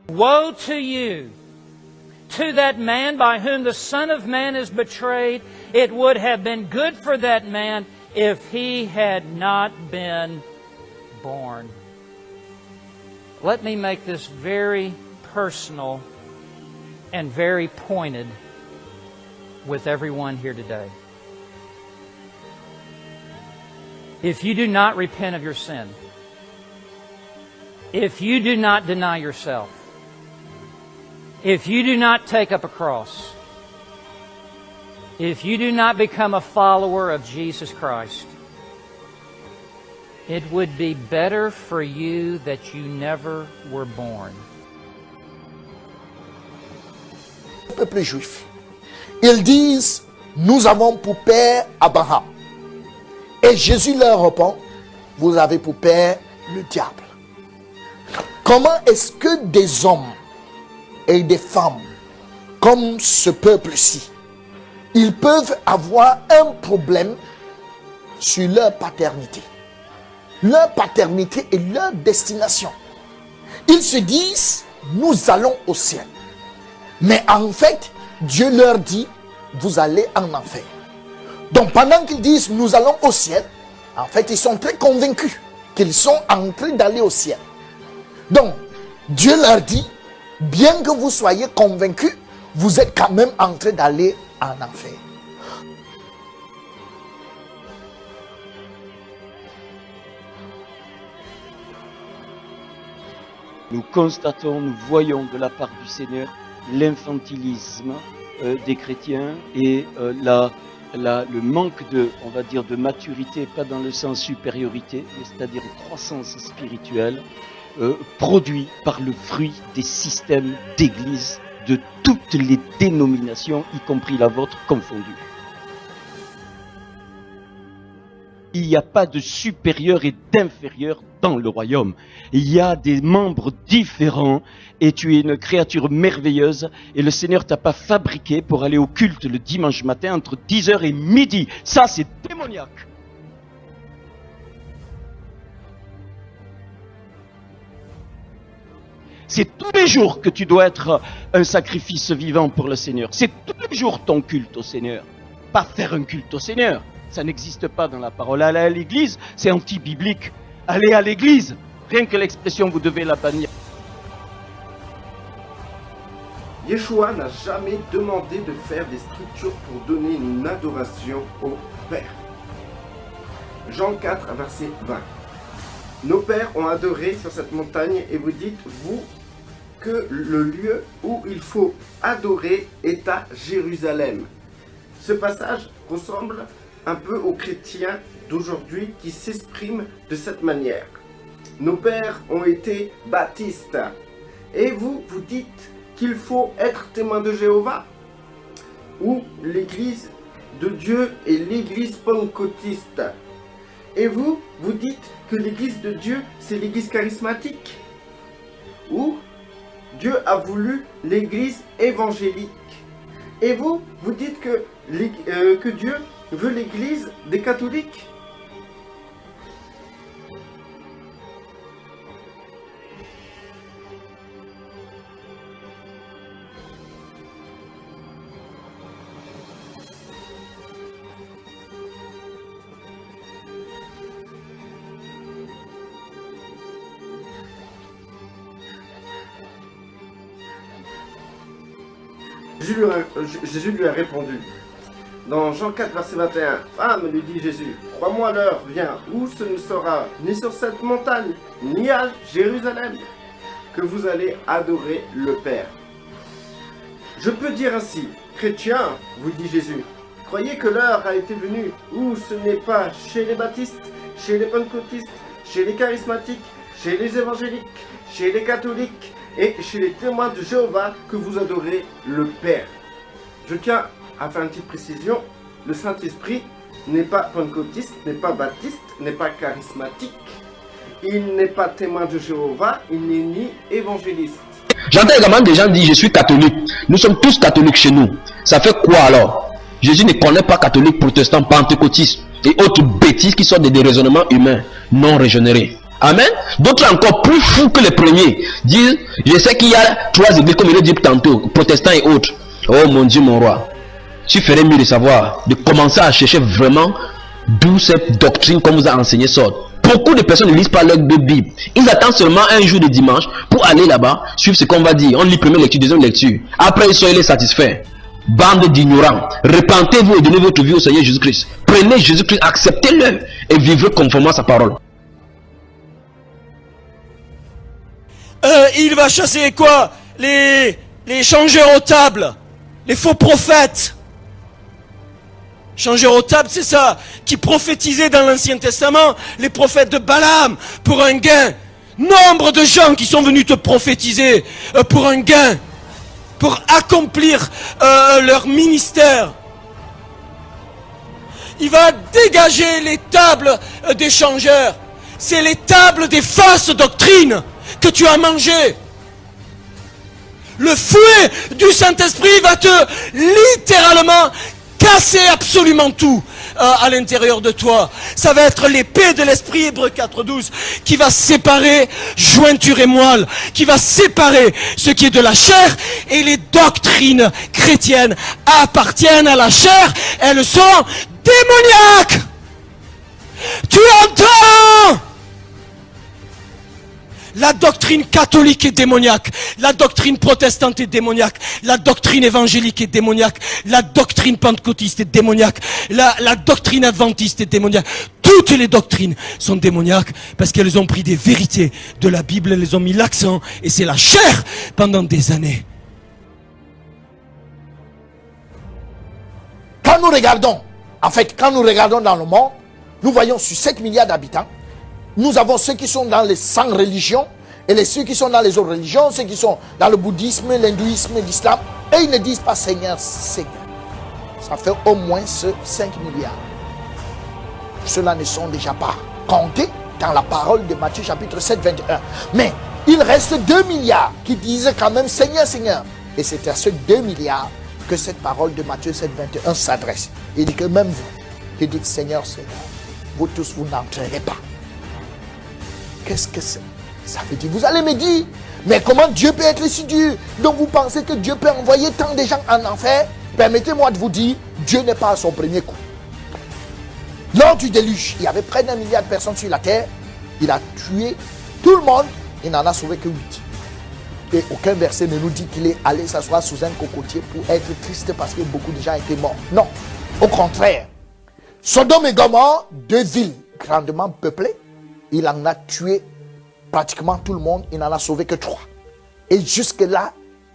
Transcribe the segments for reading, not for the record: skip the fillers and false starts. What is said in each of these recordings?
Woe to you, to that man by whom the Son of Man is betrayed. It would have been good for that man if he had not been born. Let me make this very personal and very pointed with everyone here today. If you do not repent of your sin, if you do not deny yourself, if you do not take up a cross, if you do not become a follower of Jesus Christ, it would be better for you that you never were born. Le peuple juif, ils disent, nous avons pour père Abraham. Et Jésus leur répond, vous avez pour père le diable. Comment est-ce que des hommes et des femmes, comme ce peuple-ci, ils peuvent avoir un problème sur leur paternité et leur destination? Ils se disent, nous allons au ciel. Mais en fait, Dieu leur dit, vous allez en enfer. Donc pendant qu'ils disent, nous allons au ciel, en fait, ils sont très convaincus qu'ils sont en train d'aller au ciel. Donc, Dieu leur dit, bien que vous soyez convaincus, vous êtes quand même en train d'aller en enfer. Nous constatons, nous voyons de la part du Seigneur l'infantilisme des chrétiens et le manque de, on va dire, de maturité, pas dans le sens supériorité, mais c'est-à-dire croissance spirituelle, produit par le fruit des systèmes d'église de toutes les dénominations, y compris la vôtre, confondue. Il n'y a pas de supérieur et d'inférieur dans le royaume. Il y a des membres différents et tu es une créature merveilleuse et le Seigneur t'a pas fabriqué pour aller au culte le dimanche matin entre 10h et midi. Ça, c'est démoniaque. C'est tous les jours que tu dois être un sacrifice vivant pour le Seigneur. C'est tous les jours ton culte au Seigneur. Pas faire un culte au Seigneur. Ça n'existe pas dans la parole. Aller à l'église, c'est anti-biblique. Aller à l'église, rien que l'expression, vous devez la bannir. Yeshua n'a jamais demandé de faire des structures pour donner une adoration au Père. Jean 4, verset 20. Nos pères ont adoré sur cette montagne et vous dites, vous, que le lieu où il faut adorer est à Jérusalem. Ce passage ressemble un peu aux chrétiens d'aujourd'hui qui s'expriment de cette manière. Nos pères ont été baptistes. Et vous, vous dites qu'il faut être témoin de Jéhovah? Ou l'église de Dieu est l'église pentecôtiste. Et vous, vous dites que l'église de Dieu, c'est l'église charismatique. Ou Dieu a voulu l'église évangélique. Et vous, vous dites que Dieu veut l'église des catholiques. Jésus lui a répondu. Dans Jean 4, verset 21, « Femme, lui dit Jésus, crois-moi, l'heure vient où ce ne sera ni sur cette montagne, ni à Jérusalem, que vous allez adorer le Père. » Je peux dire ainsi, chrétiens, vous dit Jésus, croyez que l'heure a été venue où ce n'est pas chez les baptistes, chez les pentecôtistes, chez les charismatiques, chez les évangéliques, chez les catholiques et chez les témoins de Jéhovah que vous adorez le Père. Je tiens à faire une petite précision, le Saint-Esprit n'est pas pentecôtiste, n'est pas baptiste, n'est pas charismatique, il n'est pas témoin de Jéhovah, il n'est ni évangéliste. J'entends également des gens dire je suis catholique, nous sommes tous catholiques chez nous. Ça fait quoi alors? Jésus ne connaît pas catholique, protestant, pentecôtiste et autres bêtises qui sont des raisonnements humains non régénérés. Amen. D'autres encore plus fous que les premiers disent, je sais qu'il y a 3 églises, comme il a dit tantôt, protestants et autres. Oh mon Dieu, mon roi. Tu ferais mieux de savoir, de commencer à chercher vraiment d'où cette doctrine qu'on vous a enseigné sort. Beaucoup de personnes ne lisent pas leur Bible. Ils attendent seulement un jour de dimanche pour aller là-bas, suivre ce qu'on va dire. On lit première lecture, deuxième lecture. Après, ils sont satisfaits. Bande d'ignorants. Repentez-vous et donnez votre vie au Seigneur Jésus-Christ. Prenez Jésus-Christ, acceptez-le et vivez conformément à sa parole. Il va chasser quoi? Les changeurs aux tables, les faux prophètes. Changeurs aux tables, c'est ça, qui prophétisaient dans l'Ancien Testament, les prophètes de Balaam, pour un gain. Nombre de gens qui sont venus te prophétiser pour un gain, pour accomplir leur ministère. Il va dégager les tables des changeurs. C'est les tables des fausses doctrines que tu as mangées. Le fouet du Saint-Esprit va te littéralement casser absolument tout à l'intérieur de toi. Ça va être l'épée de l'Esprit, Hébreux 4:12, qui va séparer jointure et moelle, qui va séparer ce qui est de la chair, et les doctrines chrétiennes appartiennent à la chair. Elles sont démoniaques. Tu entends? La doctrine catholique est démoniaque, la doctrine protestante est démoniaque, la doctrine évangélique est démoniaque, la doctrine pentecôtiste est démoniaque, la doctrine adventiste est démoniaque. Toutes les doctrines sont démoniaques parce qu'elles ont pris des vérités de la Bible, elles ont mis l'accent, et c'est la chair pendant des années. Quand nous regardons, quand nous regardons dans le monde, nous voyons sur 7 milliards d'habitants, nous avons ceux qui sont dans les 100 religions, et ceux qui sont dans les autres religions, ceux qui sont dans le bouddhisme, l'hindouisme, l'islam, et ils ne disent pas Seigneur, Seigneur. Ça fait au moins 5 milliards. Ceux-là ne sont déjà pas comptés dans la parole de Matthieu chapitre 7, 21. Mais il reste 2 milliards qui disent quand même Seigneur, Seigneur. Et c'est à ces 2 milliards que cette parole de Matthieu 7, 21 s'adresse. Il dit que même vous, qui dites Seigneur, Seigneur, vous tous, vous n'entrerez pas. Qu'est-ce que c'est? Ça veut dire, vous allez me dire, mais comment Dieu peut être si dur? Donc vous pensez que Dieu peut envoyer tant de gens en enfer? Permettez-moi de vous dire, Dieu n'est pas à son premier coup. Lors du déluge, il y avait près d'1 milliard de personnes sur la terre. Il a tué tout le monde, il n'en a sauvé que 8. Et aucun verset ne nous dit qu'il est allé s'asseoir sous un cocotier pour être triste parce que beaucoup de gens étaient morts. Non, au contraire. Sodome et Gomorrhe, 2 villes grandement peuplées, il en a tué pratiquement tout le monde, il n'en a sauvé que 3. Et jusque-là,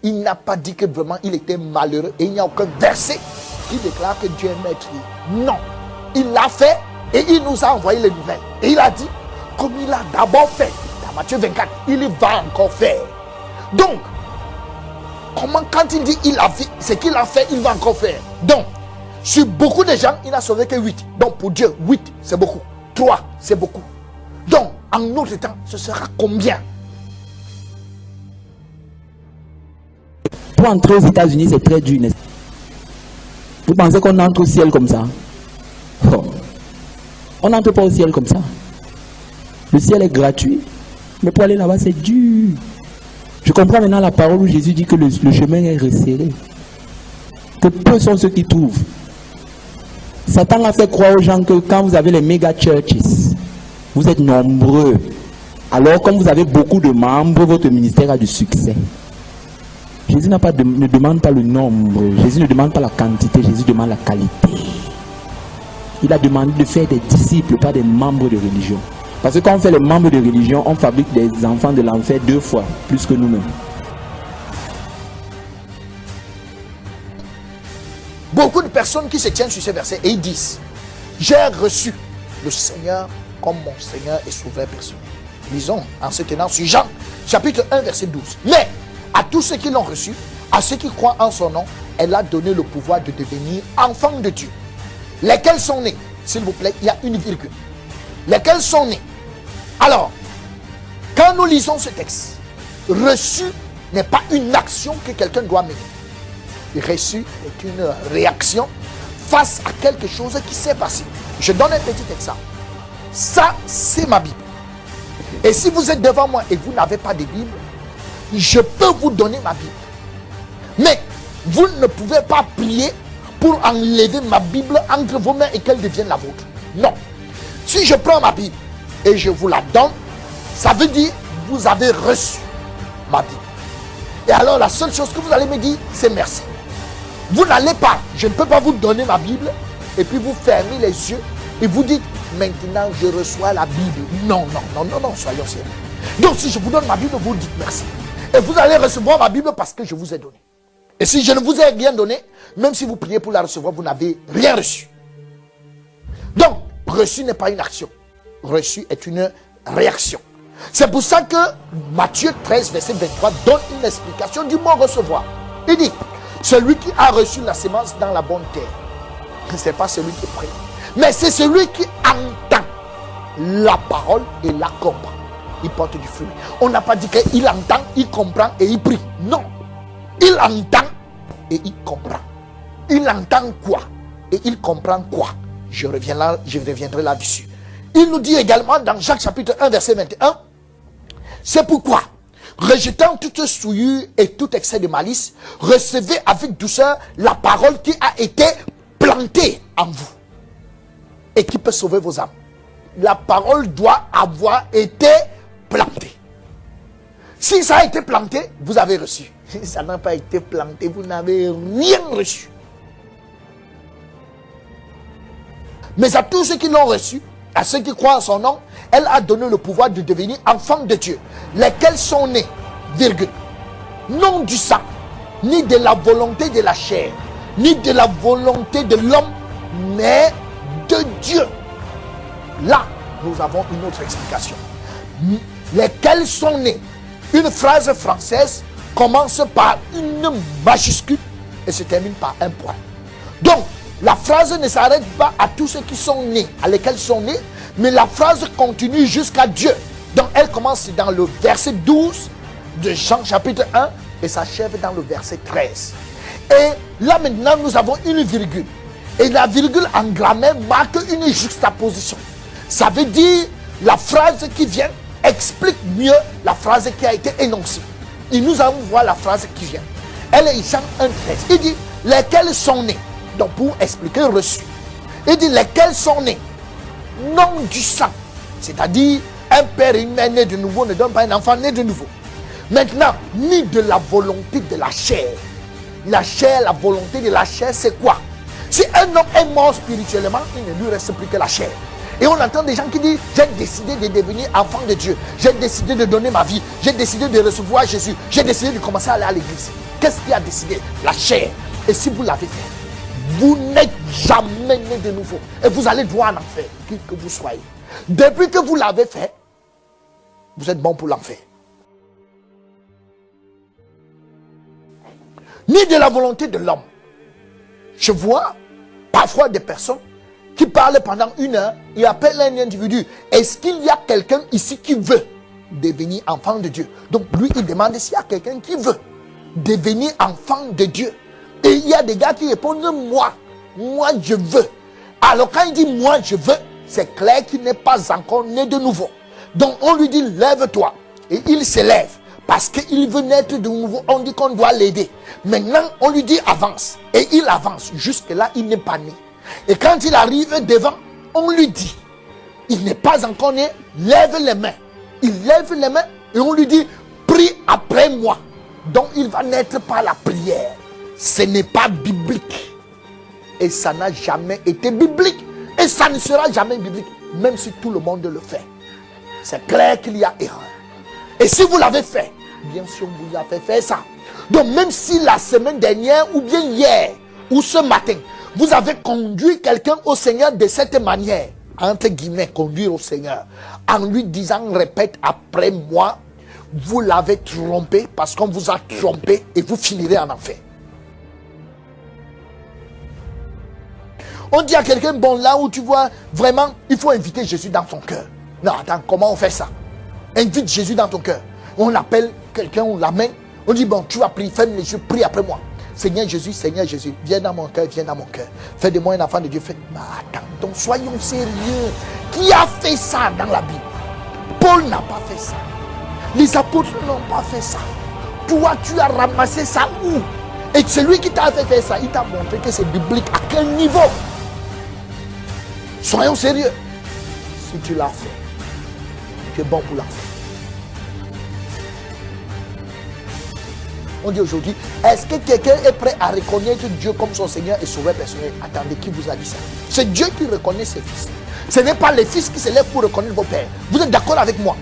il n'a pas dit que vraiment il était malheureux. Et il n'y a aucun verset qui déclare que Dieu est maître. Non, il l'a fait et il nous a envoyé les nouvelles. Et il a dit, comme il a d'abord fait, dans Matthieu 24, il va encore faire. Donc, comment quand il dit il a fait, ce qu'il a fait, il va encore faire. Donc, sur beaucoup de gens, il n'a sauvé que 8. Donc pour Dieu, 8, c'est beaucoup. 3, c'est beaucoup. Donc, en notre temps, ce sera combien? Pour entrer aux États-Unis, c'est très dur. Vous pensez qu'on entre au ciel comme ça? Oh. On n'entre pas au ciel comme ça. Le ciel est gratuit, mais pour aller là-bas, c'est dur. Je comprends maintenant la parole où Jésus dit que le chemin est resserré. Que peu sont ceux qui trouvent. Satan a fait croire aux gens que quand vous avez les méga churches, vous êtes nombreux. Alors, comme vous avez beaucoup de membres, votre ministère a du succès. Jésus ne demande pas le nombre. Jésus ne demande pas la quantité. Jésus demande la qualité. Il a demandé de faire des disciples, pas des membres de religion. Parce que quand on fait les membres de religion, on fabrique des enfants de l'enfer 2 fois plus que nous-mêmes. Beaucoup de personnes qui se tiennent sur ces versets et ils disent, j'ai reçu le Seigneur comme mon Seigneur et Sauveur personnel. Lisons en se tenant sur Jean, chapitre 1, verset 12. Mais à tous ceux qui l'ont reçu, à ceux qui croient en son nom, elle a donné le pouvoir de devenir enfants de Dieu. Lesquels sont nés, s'il vous plaît, il y a une virgule. Lesquels sont nés. Alors, quand nous lisons ce texte, reçu n'est pas une action que quelqu'un doit mener. Reçu est une réaction face à quelque chose qui s'est passé. Je donne un petit exemple. Ça, c'est ma Bible. Et si vous êtes devant moi et vous n'avez pas de Bible, je peux vous donner ma Bible. Mais vous ne pouvez pas prier pour enlever ma Bible entre vos mains et qu'elle devienne la vôtre. Non. Si je prends ma Bible et je vous la donne, ça veut dire que vous avez reçu ma Bible. Et alors la seule chose que vous allez me dire, c'est merci. Vous n'allez pas, je ne peux pas vous donner ma Bible et puis vous fermez les yeux et vous dites, maintenant je reçois la Bible. Non, non, non, non, non, soyons sérieux. Donc si je vous donne ma Bible, vous dites merci. Et vous allez recevoir ma Bible parce que je vous ai donné. Et si je ne vous ai rien donné, même si vous priez pour la recevoir, vous n'avez rien reçu. Donc, reçu n'est pas une action. Reçu est une réaction. C'est pour ça que Matthieu 13, verset 23 donne une explication du mot recevoir. Il dit, celui qui a reçu la sémence dans la bonne terre, ce n'est pas celui qui prie, mais c'est celui qui entend la parole et la comprend. Il porte du fruit. On n'a pas dit qu'il entend, il comprend et il prie. Non. Il entend et il comprend. Il entend quoi et il comprend quoi? Je reviendrai là-dessus. Il nous dit également dans Jacques chapitre 1 verset 21, c'est pourquoi, rejetant toute souillure et tout excès de malice, recevez avec douceur la parole qui a été plantée en vous et qui peut sauver vos âmes. La parole doit avoir été plantée. Si ça a été planté, vous avez reçu. Si ça n'a pas été planté, vous n'avez rien reçu. Mais à tous ceux qui l'ont reçu, à ceux qui croient en son nom, elle a donné le pouvoir de devenir enfants de Dieu, lesquels sont nés, virgule, non du sang, ni de la volonté de la chair, ni de la volonté de l'homme, mais de Dieu. Là, nous avons une autre explication. Lesquels sont nés. Une phrase française commence par une majuscule et se termine par un point. Donc, la phrase ne s'arrête pas à tous ceux qui sont nés, à lesquels sont nés, mais la phrase continue jusqu'à Dieu. Donc, elle commence dans le verset 12 de Jean chapitre 1 et s'achève dans le verset 13. Et là maintenant, nous avons une virgule. Et la virgule en grammaire marque une juxtaposition. Ça veut dire la phrase qui vient explique mieux la phrase qui a été énoncée. Et nous allons voir la phrase qui vient. Elle est Jean 1,13. Il dit, lesquels sont nés. Donc pour expliquer reçu. Il dit, lesquels sont nés. Non du sang. C'est-à-dire, un père et une mère nés de nouveau ne donnent pas un enfant né de nouveau. Maintenant, ni de la volonté de la chair. La chair, la volonté de la chair, c'est quoi? Si un homme est mort spirituellement, il ne lui reste plus que la chair. Et on entend des gens qui disent, j'ai décidé de devenir enfant de Dieu. J'ai décidé de donner ma vie. J'ai décidé de recevoir Jésus. J'ai décidé de commencer à aller à l'église. Qu'est-ce qui a décidé? La chair. Et si vous l'avez fait, vous n'êtes jamais né de nouveau. Et vous allez droit en enfer, qui que vous soyez. Depuis que vous l'avez fait, vous êtes bon pour l'enfer. Ni de la volonté de l'homme. Je vois parfois des personnes qui parlent pendant 1 heure, il appelle un individu. Est-ce qu'il y a quelqu'un ici qui veut devenir enfant de Dieu? Donc lui, il demande s'il y a quelqu'un qui veut devenir enfant de Dieu. Et il y a des gars qui répondent, moi je veux. Alors quand il dit moi je veux, c'est clair qu'il n'est pas encore né de nouveau. Donc on lui dit lève-toi. Et il se lève. Parce qu'il veut naître de nouveau, on dit qu'on doit l'aider. Maintenant, on lui dit avance. Et il avance. Jusque-là, il n'est pas né. Et quand il arrive devant, on lui dit, il n'est pas encore né, lève les mains. Il lève les mains et on lui dit, prie après moi. Donc il va naître par la prière. Ce n'est pas biblique. Et ça n'a jamais été biblique. Et ça ne sera jamais biblique. Même si tout le monde le fait. C'est clair qu'il y a erreur. Et si vous l'avez fait, bien sûr vous avez fait ça. Donc même si la semaine dernière ou bien hier ou ce matin, vous avez conduit quelqu'un au Seigneur de cette manière, entre guillemets, conduire au Seigneur, en lui disant répète après moi, vous l'avez trompé parce qu'on vous a trompé et vous finirez en enfer. On dit à quelqu'un, bon là où tu vois, vraiment, il faut inviter Jésus dans son cœur. Non, attends, comment on fait ça? Invite Jésus dans ton cœur. On appelle quelqu'un, on l'amène. On dit, bon, tu vas prier, ferme les yeux, prie après moi. Seigneur Jésus, viens dans mon cœur, viens dans mon cœur. Fais de moi un enfant de Dieu. Mais attends, donc soyons sérieux. Qui a fait ça dans la Bible? Paul n'a pas fait ça. Les apôtres n'ont pas fait ça. Toi, tu as ramassé ça où? Et celui qui t'a fait faire ça, il t'a montré que c'est biblique. À quel niveau? Soyons sérieux. Si tu l'as fait, tu es bon pour la faire. On dit aujourd'hui, est-ce que quelqu'un est prêt à reconnaître Dieu comme son Seigneur et Sauveur personnel? Attendez, qui vous a dit ça? C'est Dieu qui reconnaît ses fils. Ce n'est pas les fils qui se lèvent pour reconnaître vos pères. Vous êtes d'accord avec moi?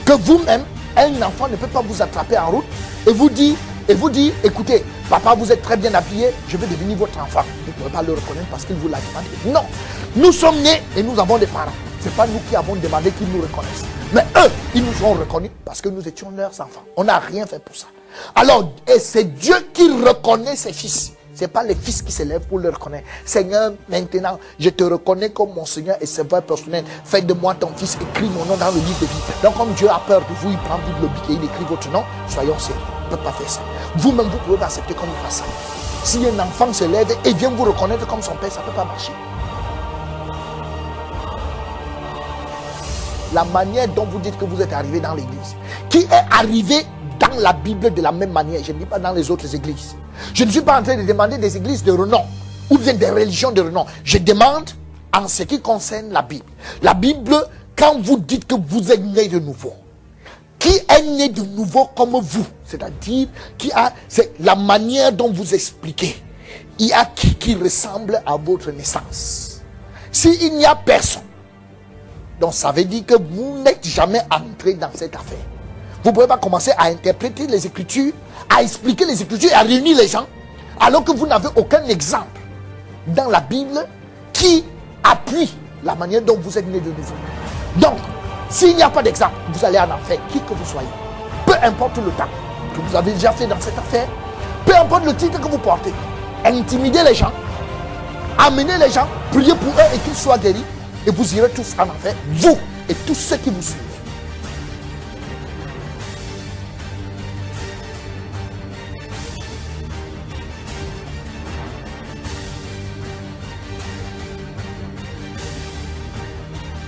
Que vous-même, un enfant ne peut pas vous attraper en route et vous dire, écoutez, papa, vous êtes très bien habillé, je vais devenir votre enfant. Vous ne pouvez pas le reconnaître parce qu'il vous l'a demandé. Non, nous sommes nés et nous avons des parents. Ce n'est pas nous qui avons demandé qu'ils nous reconnaissent. Mais eux, ils nous ont reconnus parce que nous étions leurs enfants. On n'a rien fait pour ça. Alors, et c'est Dieu qui reconnaît ses fils. Ce n'est pas les fils qui se lèvent pour le reconnaître. Seigneur, maintenant, je te reconnais comme mon Seigneur et Sauveur personnel. Fais de moi ton fils, écris mon nom dans le livre de vie. Donc, comme Dieu a peur de vous, il prend Bible et il écrit votre nom. Soyons sérieux. On ne peut pas faire ça. Vous-même, vous pouvez accepter qu'on fasse ça. Si un enfant se lève et vient vous reconnaître comme son père, ça ne peut pas marcher. La manière dont vous dites que vous êtes arrivé dans l'église, qui est arrivé dans la Bible de la même manière, je ne dis pas dans les autres églises. Je ne suis pas en train de demander des églises de renom ou bien des religions de renom. Je demande en ce qui concerne la Bible. La Bible, quand vous dites que vous êtes né de nouveau, qui est né de nouveau comme vous, c'est-à-dire c'est la manière dont vous expliquez. Il y a qui ressemble à votre naissance. S'il n'y a personne, donc ça veut dire que vous n'êtes jamais entré dans cette affaire. Vous ne pouvez pas commencer à interpréter les Écritures, à expliquer les Écritures et à réunir les gens, alors que vous n'avez aucun exemple dans la Bible qui appuie la manière dont vous êtes né de nouveau. Donc, s'il n'y a pas d'exemple, vous allez en enfer, qui que vous soyez. Peu importe le temps que vous avez déjà fait dans cette affaire, peu importe le titre que vous portez, intimidez les gens, amenez les gens, priez pour eux et qu'ils soient guéris, et vous irez tous en enfer, vous et tous ceux qui vous suivent.